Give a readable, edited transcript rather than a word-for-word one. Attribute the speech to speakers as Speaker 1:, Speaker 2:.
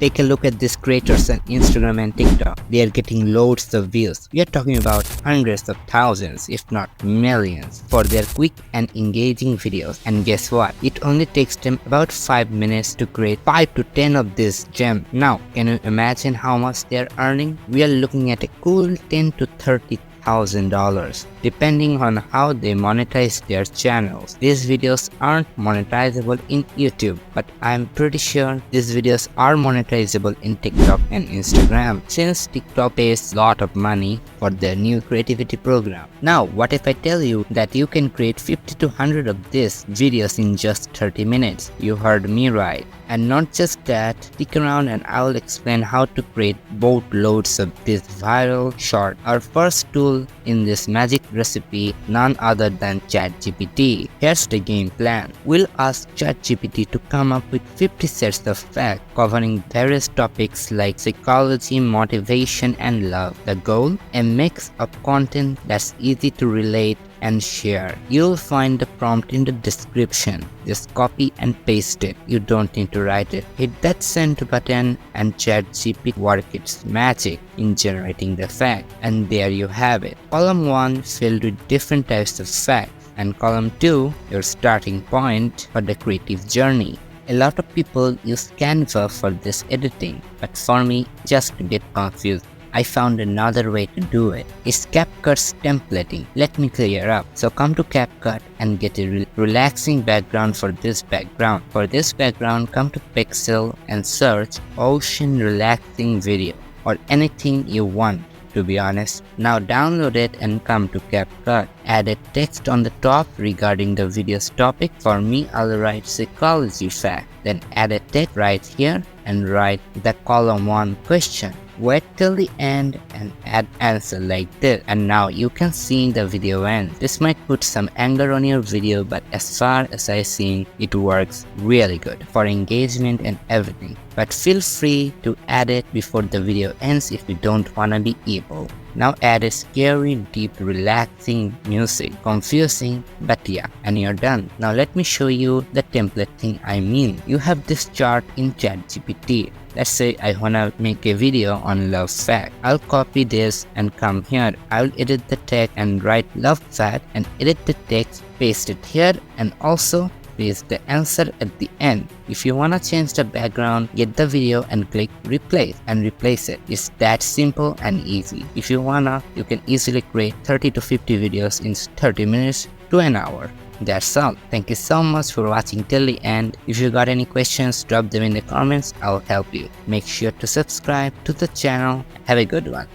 Speaker 1: Take a look at these creators on Instagram and TikTok. They are getting loads of views. We are talking about hundreds of thousands, if not millions, for their quick and engaging videos. And guess what? It only takes them about 5 minutes to create 5 to 10 of these gems. Now, can you imagine how much they are earning? We are looking at a cool $10,000 to $30,000, depending on how they monetize their channels. These videos aren't monetizable in YouTube, but I'm pretty sure these videos are monetizable in TikTok and Instagram, since TikTok pays a lot of money for their new creativity program. Now, what if I tell you that you can create 50 to 100 of these videos in just 30 minutes? You heard me right. And not just that, stick around and I will explain how to create boatloads of this viral short. Our first tool in this magic recipe, none other than Chat GPT. Here's the game plan. We'll ask Chat GPT to come up with 50 sets of facts covering various topics like psychology, motivation, and love. The goal? A mix of content that's easy to relate and share. You'll find the prompt in the description. Just copy and paste it. You don't need to write it. Hit that send button and ChatGPT works its magic in generating the fact. And there you have it. Column 1 filled with different types of facts, and column 2 your starting point for the creative journey. A lot of people use Canva for this editing, but for me, just to get confused, I found another way to do it. It's Capcut's templating. Let me clear up. So come to Capcut and get a relaxing background for this background. For this background, come to Pixel and search Ocean Relaxing Video or anything you want, to be honest. Now download it and come to Capcut. Add a text on the top regarding the video's topic. For me, I'll write psychology fact. Then add a text right here and write the column 1 question. Wait till the end and add answer like this, and now you can see the video ends. This might put some anger on your video, but as far as I see, it works really good for engagement and everything. But feel free to add it before the video ends if you don't wanna be evil. Now add a scary, deep, relaxing music. Confusing, but yeah, and you're done. Now let me show you the template thing I mean. You have this chart in ChatGPT. Let's say I wanna make a video on love fact. I'll copy this and come here. I'll edit the text and write love fact and edit the text, paste it here, and also paste the answer at the end. If you wanna change the background, get the video and click replace and replace it. It's that simple and easy. If you wanna, you can easily create 30 to 50 videos in 30 minutes to an hour. That's all. Thank you so much for watching till the end. If you got any questions, drop them in the comments. I'll help you. Make sure to subscribe to the channel. Have a good one.